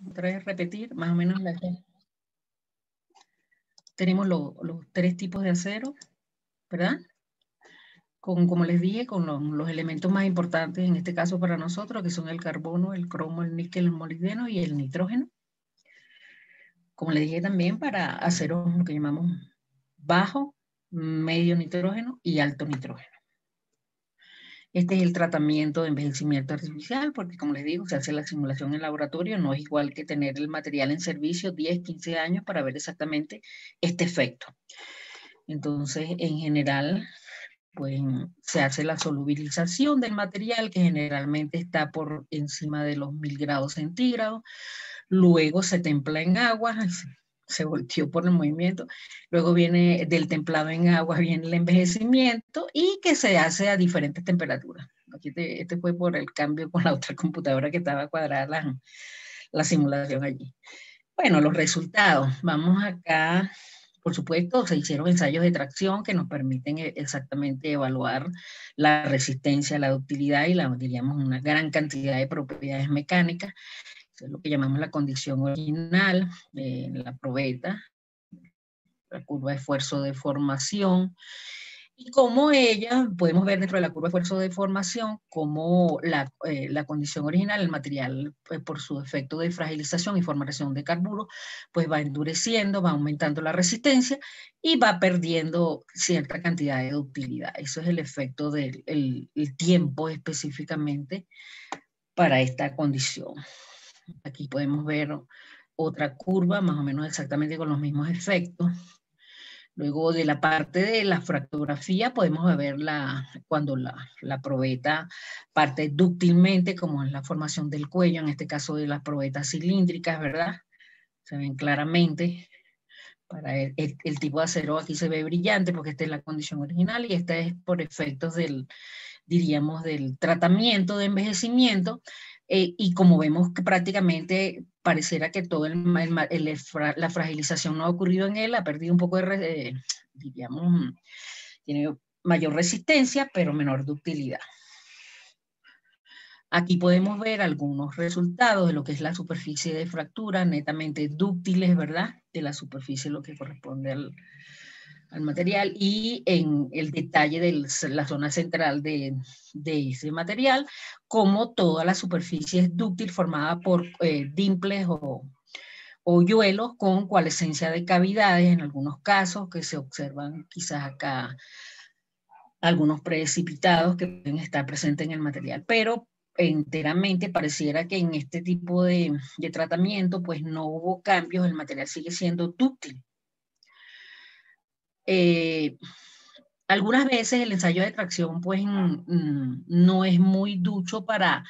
otra vez repetir más o menos tenemos los 3 tipos de acero, ¿verdad? Como les dije, con los elementos más importantes en este caso para nosotros, que son el carbono, el cromo, el níquel, el molibdeno y el nitrógeno. Como les dije también, para aceros lo que llamamos bajo, medio nitrógeno y alto nitrógeno. Este es el tratamiento de envejecimiento artificial, porque como les digo, se hace la simulación en laboratorio, no es igual que tener el material en servicio 10, 15 años para ver exactamente este efecto. Entonces, en general, pues se hace la solubilización del material, que generalmente está por encima de los 1000 grados centígrados. Luego se templa en agua, se volteó por el movimiento. Luego viene del templado en agua, viene el envejecimiento y que se hace a diferentes temperaturas. Aquí este fue por el cambio con la otra computadora que estaba cuadrada la simulación allí. Bueno, los resultados. Vamos acá. Por supuesto, se hicieron ensayos de tracción que nos permiten exactamente evaluar la resistencia, la ductilidad y diríamos, una gran cantidad de propiedades mecánicas. Eso es lo que llamamos la condición original, la probeta, la curva de esfuerzo de formación. Y como ella, podemos ver dentro de la curva de esfuerzo de formación, como la condición original, el material, pues, por su efecto de fragilización y formación de carburo, pues va endureciendo, va aumentando la resistencia y va perdiendo cierta cantidad de ductilidad. Eso es el efecto del el tiempo específicamente para esta condición. Aquí podemos ver otra curva, más o menos exactamente con los mismos efectos. Luego de la parte de la fractografía podemos ver cuando la probeta parte dúctilmente, como en la formación del cuello, en este caso de las probetas cilíndricas, ¿verdad? Se ven claramente. Para el tipo de acero aquí se ve brillante porque esta es la condición original y esta es por efectos diríamos, del tratamiento de envejecimiento. Y como vemos que prácticamente pareciera que todo la fragilización no ha ocurrido en él, ha perdido un poco diríamos, tiene mayor resistencia, pero menor ductilidad. Aquí podemos ver algunos resultados de lo que es la superficie de fractura, netamente dúctiles, ¿verdad? De la superficie, lo que corresponde al material, y en el detalle de la zona central de ese material, como toda la superficie es dúctil formada por dimples o hoyuelos con coalescencia de cavidades, en algunos casos que se observan quizás acá algunos precipitados que pueden estar presentes en el material, pero enteramente pareciera que en este tipo de tratamiento pues no hubo cambios, el material sigue siendo dúctil. Algunas veces el ensayo de tracción pues no es muy ducho para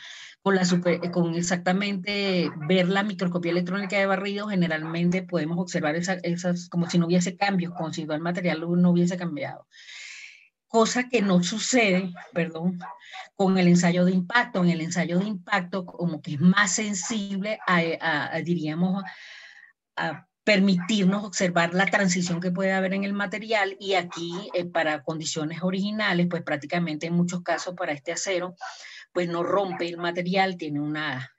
con exactamente ver la microscopía electrónica de barrido. Generalmente podemos observar esas como si no hubiese cambios, como si el material no hubiese cambiado. Cosa que no sucede, perdón, con el ensayo de impacto. En el ensayo de impacto como que es más sensible diríamos, a permitirnos observar la transición que puede haber en el material, y aquí para condiciones originales, pues prácticamente en muchos casos para este acero, pues no rompe el material, tiene una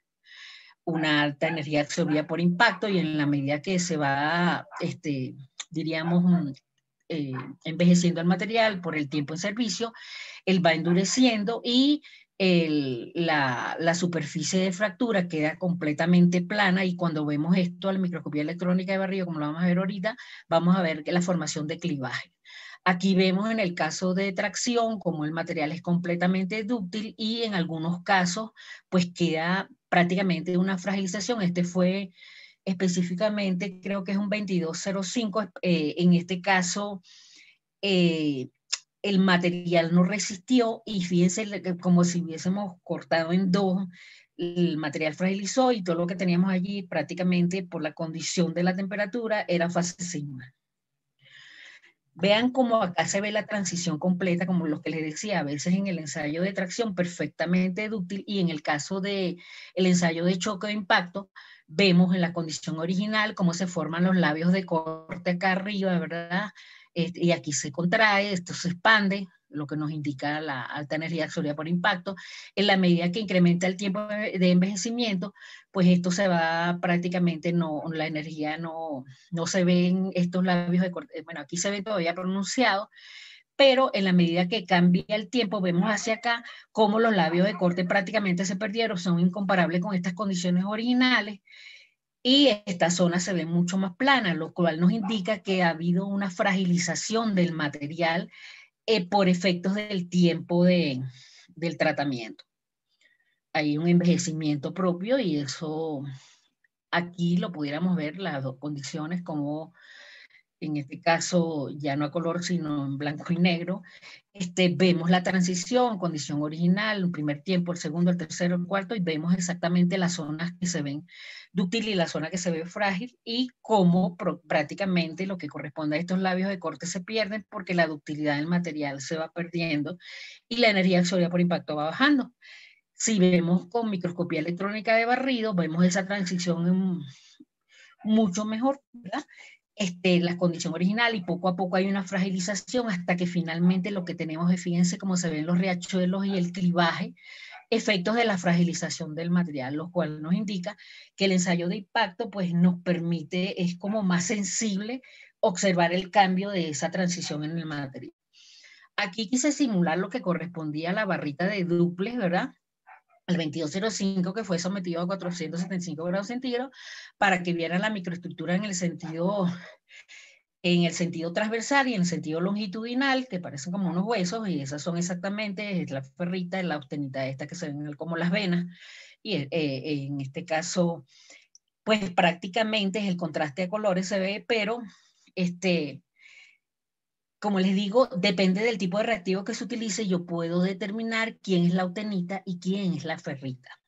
alta energía absorbida por impacto, y en la medida que se va, diríamos, envejeciendo el material por el tiempo en servicio, él va endureciendo y la superficie de fractura queda completamente plana, y cuando vemos esto a la microscopía electrónica de barrido, como lo vamos a ver ahorita, vamos a ver que la formación de clivaje. Aquí vemos en el caso de tracción como el material es completamente dúctil y en algunos casos pues queda prácticamente una fragilización. Este fue específicamente, creo que es un 2205, en este caso el material no resistió y fíjense como si hubiésemos cortado en dos, el material fragilizó y todo lo que teníamos allí prácticamente por la condición de la temperatura era fase sigma. Vean cómo acá se ve la transición completa, como lo que les decía, a veces en el ensayo de tracción perfectamente dúctil, y en el caso del ensayo de choque de impacto, vemos en la condición original cómo se forman los labios de corte acá arriba, ¿verdad? Y aquí se contrae, esto se expande, lo que nos indica la alta energía absorbida por impacto. En la medida que incrementa el tiempo de envejecimiento, pues esto se va prácticamente, la energía no se ve en estos labios de corte. Bueno, aquí se ve todavía pronunciado, pero en la medida que cambia el tiempo, vemos hacia acá cómo los labios de corte prácticamente se perdieron, son incomparables con estas condiciones originales, y esta zona se ve mucho más plana, lo cual nos indica que ha habido una fragilización del material por efectos del tiempo del tratamiento. Hay un envejecimiento propio y eso aquí lo pudiéramos ver, las dos condiciones, como en este caso ya no a color, sino en blanco y negro. Vemos la transición, condición original, el primer tiempo, el segundo, el tercero, el cuarto, y vemos exactamente las zonas que se ven dúctil y la zona que se ve frágil, y cómo prácticamente lo que corresponde a estos labios de corte se pierden porque la ductilidad del material se va perdiendo y la energía absorbida por impacto va bajando. Si vemos con microscopía electrónica de barrido, vemos esa transición mucho mejor, ¿verdad? La condición original, y poco a poco hay una fragilización hasta que finalmente lo que tenemos es, fíjense cómo se ven los riachuelos y el clivaje, efectos de la fragilización del material, lo cual nos indica que el ensayo de impacto pues nos permite, es como más sensible observar el cambio de esa transición en el material. Aquí quise simular lo que correspondía a la barrita de duplex, ¿verdad? El 2205, que fue sometido a 475 grados centígrados, para que vieran la microestructura en el sentido transversal y en el sentido longitudinal, que parecen como unos huesos, y esas son exactamente la ferrita y la austenita esta que se ven como las venas, y en este caso, pues prácticamente es el contraste de colores se ve, pero como les digo, depende del tipo de reactivo que se utilice, yo puedo determinar quién es la austenita y quién es la ferrita.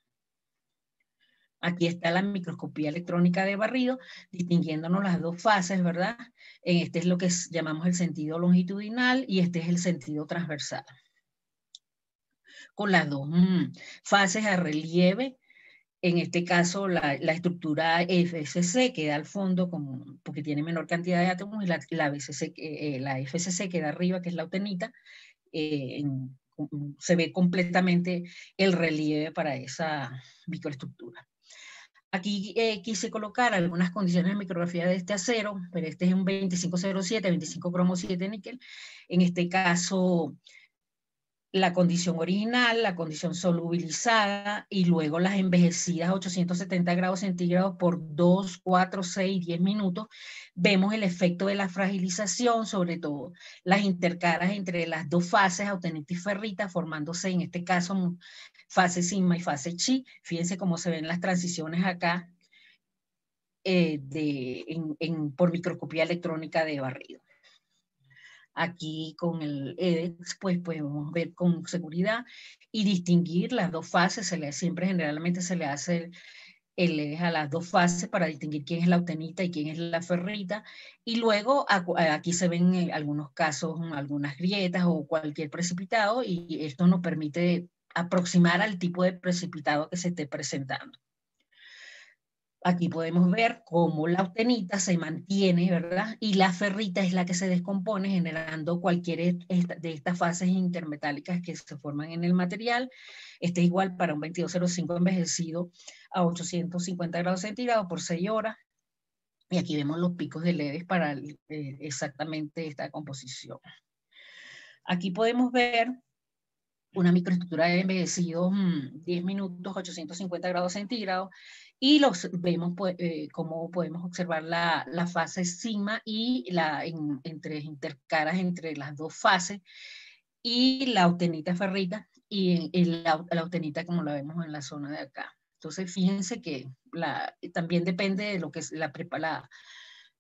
Aquí está la microscopía electrónica de barrido, distinguiéndonos las dos fases, ¿verdad? Este es lo que llamamos el sentido longitudinal y este es el sentido transversal. Con las dos fases a relieve, en este caso la estructura FCC queda al fondo porque tiene menor cantidad de átomos, y la FCC queda arriba, que es la austenita. Se ve completamente el relieve para esa microestructura. Aquí quise colocar algunas condiciones de micrografía de este acero, pero este es un 2507, 25 cromo 7 níquel. En este caso, la condición original, la condición solubilizada, y luego las envejecidas a 870 grados centígrados por 2, 4, 6, 10 minutos, vemos el efecto de la fragilización, sobre todo las intercaras entre las dos fases, austenita y ferrita, formándose en este caso fase sigma y fase chi. Fíjense cómo se ven las transiciones acá por microscopía electrónica de barrido. Aquí con el EDEX pues podemos ver con seguridad y distinguir las dos fases. Siempre generalmente se le hace el EDEX a las dos fases para distinguir quién es la austenita y quién es la ferrita, y luego aquí se ven en algunos casos algunas grietas o cualquier precipitado, y esto nos permite aproximar al tipo de precipitado que se esté presentando. Aquí podemos ver cómo la austenita se mantiene, ¿verdad? Y la ferrita es la que se descompone, generando cualquier de estas fases intermetálicas que se forman en el material. Este es igual para un 2205 envejecido a 850 grados centígrados por 6 horas. Y aquí vemos los picos de LEDs para exactamente esta composición. Aquí podemos ver una microestructura de envejecidos 10 minutos, 850 grados centígrados, y vemos cómo podemos observar la fase sigma y entre intercaras entre las dos fases, y la austenita ferrita y la austenita como la vemos en la zona de acá. Entonces fíjense que también depende de lo que es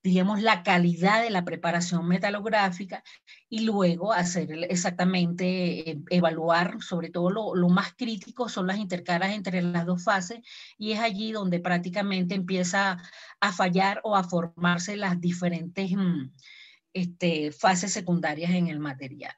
digamos, la calidad de la preparación metalográfica, y luego hacer exactamente, evaluar, sobre todo lo más crítico son las intercaras entre las dos fases, y es allí donde prácticamente empieza a fallar o a formarse las diferentes fases secundarias en el material.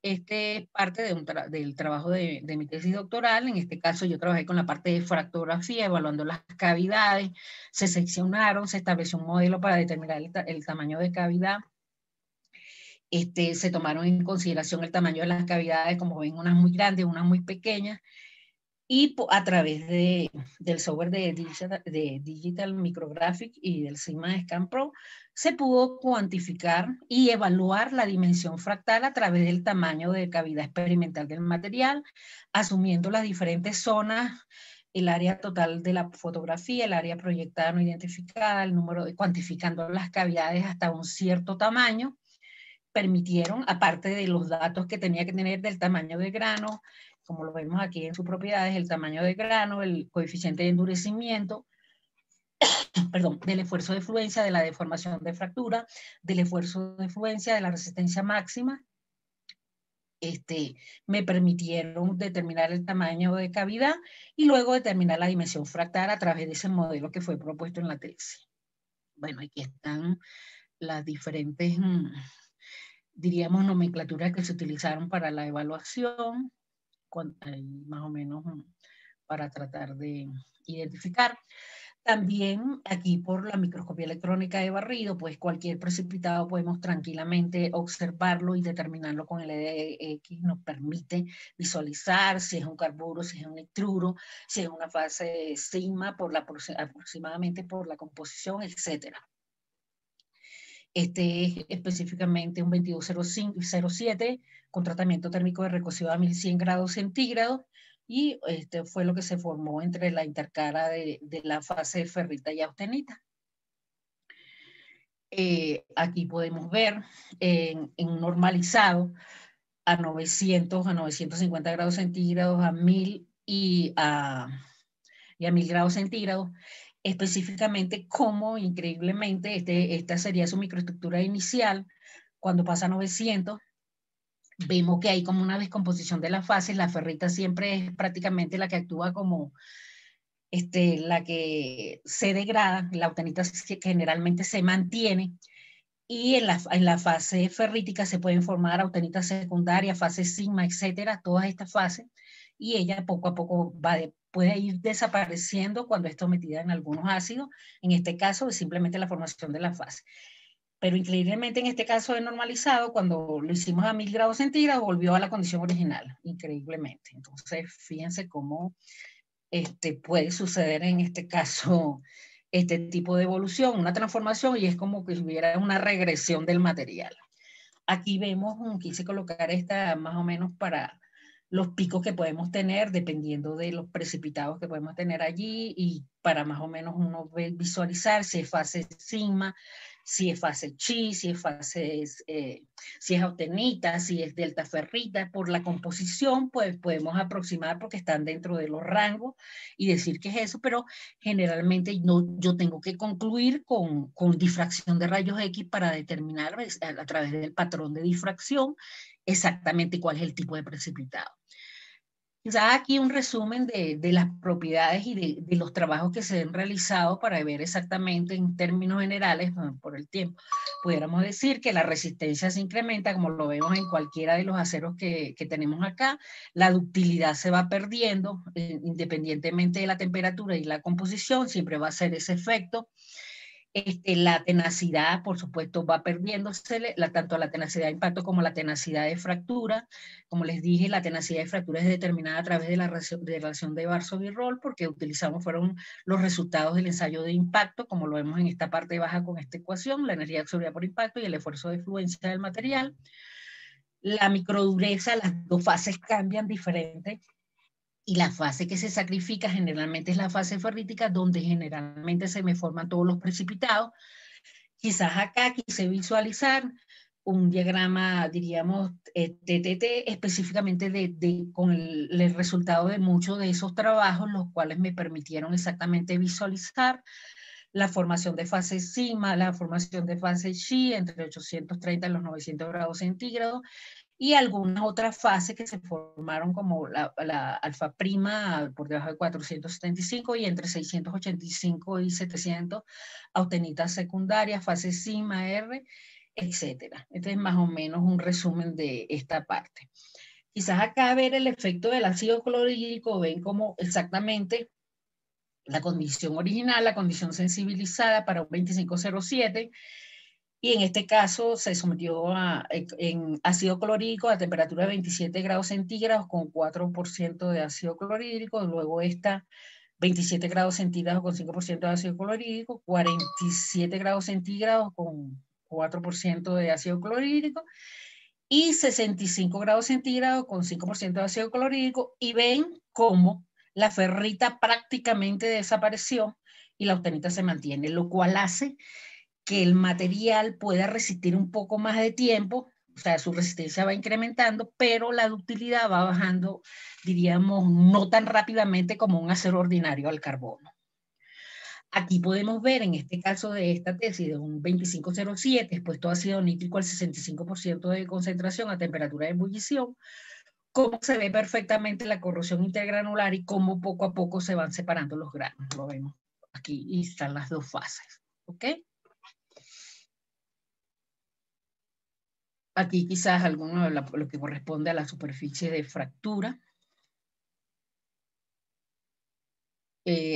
Este es parte del trabajo de mi tesis doctoral. En este caso yo trabajé con la parte de fractografía, evaluando las cavidades, se seccionaron, se estableció un modelo para determinar el tamaño de cavidad, Se tomaron en consideración el tamaño de las cavidades, como ven, unas muy grandes, unas muy pequeñas, y a través del software de Digital Micrographic y del Sigma Scan Pro, se pudo cuantificar y evaluar la dimensión fractal a través del tamaño de cavidad experimental del material, asumiendo las diferentes zonas, el área total de la fotografía, el área proyectada no identificada, el número cuantificando las cavidades hasta un cierto tamaño. Permitieron, aparte de los datos que tenía que tener del tamaño de grano, como lo vemos aquí en sus propiedades, el tamaño de grano, el coeficiente de endurecimiento, perdón, del esfuerzo de fluencia, de la deformación de fractura, del esfuerzo de fluencia, de la resistencia máxima, me permitieron determinar el tamaño de cavidad y luego determinar la dimensión fractal a través de ese modelo que fue propuesto en la tesis. Bueno, aquí están las diferentes diríamos, nomenclaturas que se utilizaron para la evaluación, más o menos para tratar de identificar. También aquí por la microscopía electrónica de barrido, pues cualquier precipitado podemos tranquilamente observarlo y determinarlo con el EDX, nos permite visualizar si es un carburo, si es un nitruro, si es una fase sigma aproximadamente por la composición, etcétera. Este es específicamente un 2207 con tratamiento térmico de recocido a 1100 grados centígrados y fue lo que se formó entre la intercara de la fase ferrita y austenita. Aquí podemos ver en normalizado a 900, a 950 grados centígrados, a 1000 y a 1000 grados centígrados, específicamente cómo increíblemente esta sería su microestructura inicial. Cuando pasa a 900, vemos que hay como una descomposición de las fases. La ferrita siempre es prácticamente la que actúa como la que se degrada, la austenita generalmente se mantiene, y en la fase ferrítica se pueden formar austenitas secundarias, fase sigma, etcétera, todas estas fases, y ella poco a poco puede ir desapareciendo cuando es sometida en algunos ácidos. En este caso es simplemente la formación de la fase. Pero increíblemente en este caso de normalizado, cuando lo hicimos a 1000 grados centígrados, volvió a la condición original, increíblemente. Entonces, fíjense cómo puede suceder en este caso este tipo de evolución, una transformación, y es como que hubiera una regresión del material. Aquí vemos, quise colocar esta más o menos para los picos que podemos tener dependiendo de los precipitados que podemos tener allí, y para más o menos uno visualizar si es fase sigma, si es fase chi, si es fase, si es austenita, si es delta ferrita. Por la composición, pues podemos aproximar porque están dentro de los rangos y decir qué es eso, pero generalmente yo tengo que concluir con difracción de rayos X para determinar a través del patrón de difracción exactamente cuál es el tipo de precipitado. Quizás aquí un resumen de las propiedades y de los trabajos que se han realizado para ver exactamente en términos generales, por el tiempo, pudiéramos decir que la resistencia se incrementa, como lo vemos en cualquiera de los aceros que tenemos acá. La ductilidad se va perdiendo, independientemente de la temperatura y la composición, siempre va a ser ese efecto. La tenacidad, por supuesto, va perdiéndose, tanto la tenacidad de impacto como la tenacidad de fractura. Como les dije, la tenacidad de fractura es determinada a través de la relación de Varsovie-Roll, porque fueron los resultados del ensayo de impacto, como lo vemos en esta parte baja con esta ecuación, la energía absorbida por impacto y el esfuerzo de fluencia del material. La microdureza, las dos fases cambian diferente. Y la fase que se sacrifica generalmente es la fase ferrítica, donde generalmente se me forman todos los precipitados. Quizás acá quise visualizar un diagrama, diríamos, TTT, específicamente con el resultado de muchos de esos trabajos, los cuales me permitieron exactamente visualizar la formación de fase sigma, la formación de fase chi entre 830 y los 900 grados centígrados, y algunas otras fases que se formaron como la alfa prima por debajo de 475 y entre 685 y 700 austenitas secundarias, fase sigma, R, etcétera. Este es más o menos un resumen de esta parte. Quizás acá ver el efecto del ácido clorhídrico, ven como exactamente la condición original, la condición sensibilizada para un 2507, Y en este caso se sometió en ácido clorhídrico a temperatura de 27 grados centígrados con 4% de ácido clorhídrico. Luego esta 27 grados centígrados con 5% de ácido clorhídrico, 47 grados centígrados con 4% de ácido clorhídrico y 65 grados centígrados con 5% de ácido clorhídrico. Y ven cómo la ferrita prácticamente desapareció y la austenita se mantiene, lo cual hace que el material pueda resistir un poco más de tiempo, o sea, su resistencia va incrementando, pero la ductilidad va bajando, diríamos, no tan rápidamente como un acero ordinario al carbono. Aquí podemos ver, en este caso de esta tesis de un 2507, expuesto a ácido nítrico al 65% de concentración a temperatura de ebullición, cómo se ve perfectamente la corrosión intergranular y cómo poco a poco se van separando los granos. Lo vemos aquí y están las dos fases. ¿Ok? Aquí quizás alguno de lo que corresponde a la superficie de fractura.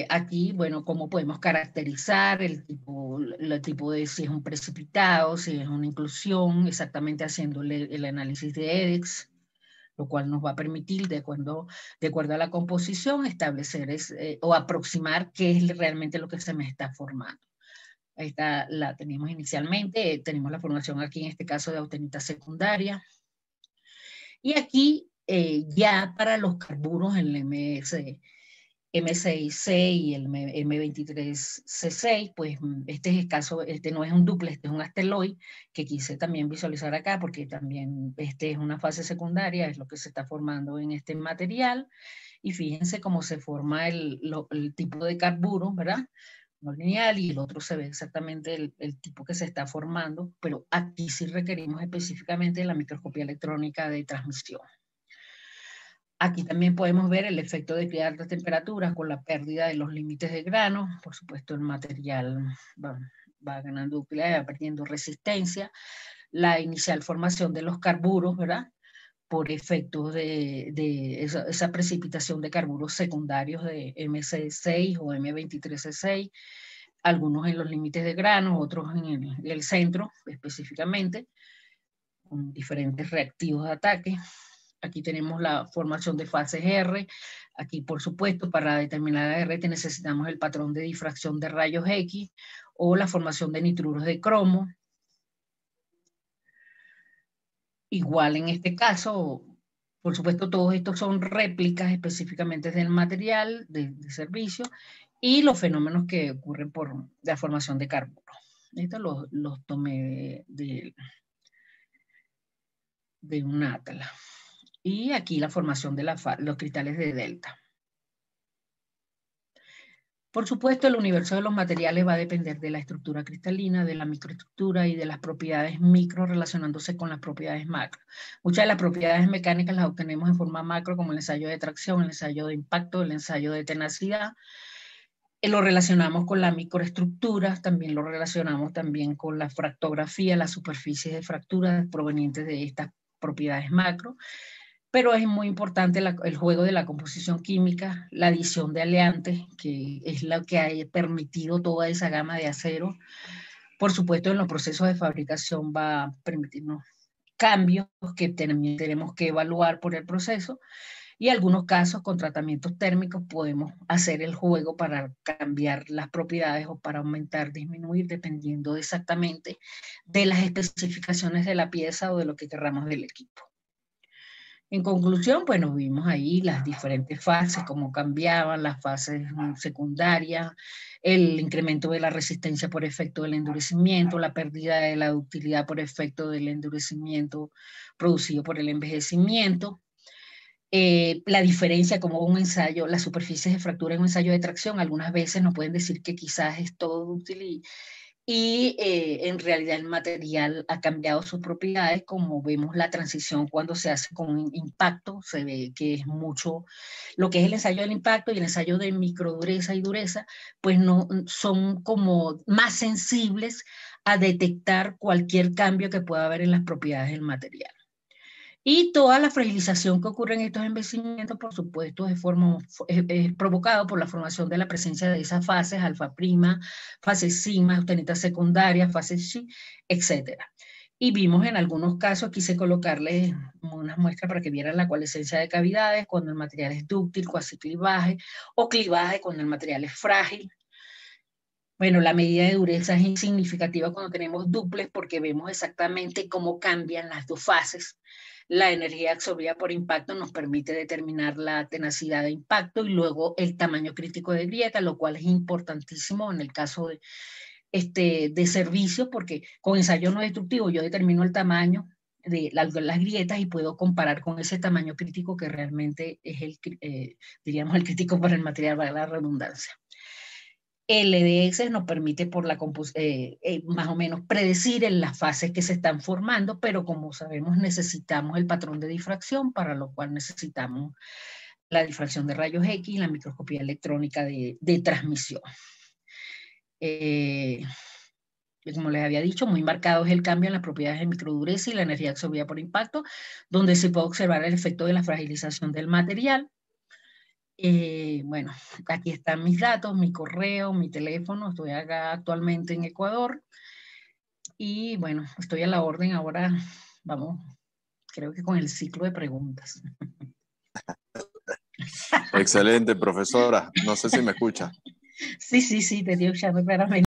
Aquí, bueno, cómo podemos caracterizar el tipo de si es un precipitado, si es una inclusión, exactamente haciéndole el análisis de EDEX, lo cual nos va a permitir, de acuerdo a la composición, establecer o aproximar qué es realmente lo que se me está formando. Esta la tenemos inicialmente, tenemos la formación aquí en este caso de austenita secundaria. Y aquí ya para los carburos, el M6C y el M23C6, pues este es el caso, este no es un duplex, este es un asteroide que quise también visualizar acá porque también este es una fase secundaria, es lo que se está formando en este material. Y fíjense cómo se forma el tipo de carburo, ¿verdad? No lineal, y el otro se ve exactamente el tipo que se está formando, pero aquí sí requerimos específicamente la microscopía electrónica de transmisión. Aquí también podemos ver el efecto de altas temperaturas con la pérdida de los límites de grano. Por supuesto, el material va ganando ductilidad, va perdiendo resistencia. La inicial formación de los carburos, ¿verdad? Por efecto de esa precipitación de carburos secundarios de MC6 o M23C6, algunos en los límites de grano, otros en el centro específicamente, con diferentes reactivos de ataque. Aquí tenemos la formación de fases R. Aquí, por supuesto, para determinar la RT necesitamos el patrón de difracción de rayos X o la formación de nitruros de cromo. Igual en este caso, por supuesto, todos estos son réplicas específicamente del material de servicio y los fenómenos que ocurren por la formación de carbono. Estos los tomé de un atlas. Y aquí la formación de los cristales de delta. Por supuesto, el universo de los materiales va a depender de la estructura cristalina, de la microestructura y de las propiedades micro relacionándose con las propiedades macro. Muchas de las propiedades mecánicas las obtenemos en forma macro, como el ensayo de tracción, el ensayo de impacto, el ensayo de tenacidad. Lo relacionamos con la microestructura, también lo relacionamos también con la fractografía, las superficies de fractura provenientes de estas propiedades macro. Pero es muy importante el juego de la composición química, la adición de aleantes, que es lo que ha permitido toda esa gama de acero. Por supuesto, en los procesos de fabricación va a permitirnos cambios que tenemos que evaluar por el proceso, y en algunos casos con tratamientos térmicos podemos hacer el juego para cambiar las propiedades o para aumentar, disminuir, dependiendo exactamente de las especificaciones de la pieza o de lo que querramos del equipo. En conclusión, bueno, vimos ahí las diferentes fases, cómo cambiaban las fases secundarias, el incremento de la resistencia por efecto del endurecimiento, la pérdida de la ductilidad por efecto del endurecimiento producido por el envejecimiento, la diferencia como un ensayo, las superficies de fractura en un ensayo de tracción, algunas veces nos pueden decir que quizás es todo dúctil y en realidad el material ha cambiado sus propiedades, como vemos la transición cuando se hace con impacto, se ve que es mucho, lo que es el ensayo del impacto y el ensayo de microdureza y dureza, pues no son como más sensibles a detectar cualquier cambio que pueda haber en las propiedades del material. Y toda la fragilización que ocurre en estos envejecimientos, por supuesto, es provocado por la formación de la presencia de esas fases, alfa prima, fase sigma, austenita secundaria, fase chi, etc. Y vimos en algunos casos, quise colocarles unas muestras para que vieran la coalescencia de cavidades, cuando el material es dúctil, cuasi clivaje, o clivaje cuando el material es frágil. Bueno, la medida de dureza es insignificativa cuando tenemos duples porque vemos exactamente cómo cambian las dos fases. La energía absorbida por impacto nos permite determinar la tenacidad de impacto y luego el tamaño crítico de grieta, lo cual es importantísimo en el caso de servicios, porque con ensayo no destructivo yo determino el tamaño de las grietas y puedo comparar con ese tamaño crítico que realmente es diríamos, el crítico para el material, para la redundancia. El EDX nos permite por más o menos predecir en las fases que se están formando, pero como sabemos necesitamos el patrón de difracción, para lo cual necesitamos la difracción de rayos X y la microscopía electrónica de transmisión. Como les había dicho, muy marcado es el cambio en las propiedades de microdureza y la energía absorbida por impacto, donde se puede observar el efecto de la fragilización del material. Bueno, aquí están mis datos, mi correo, mi teléfono. Estoy acá actualmente en Ecuador. Y bueno, estoy a la orden ahora. Vamos, creo que con el ciclo de preguntas. Excelente, profesora. No sé si me escucha. Sí, te estoy escuchando claramente.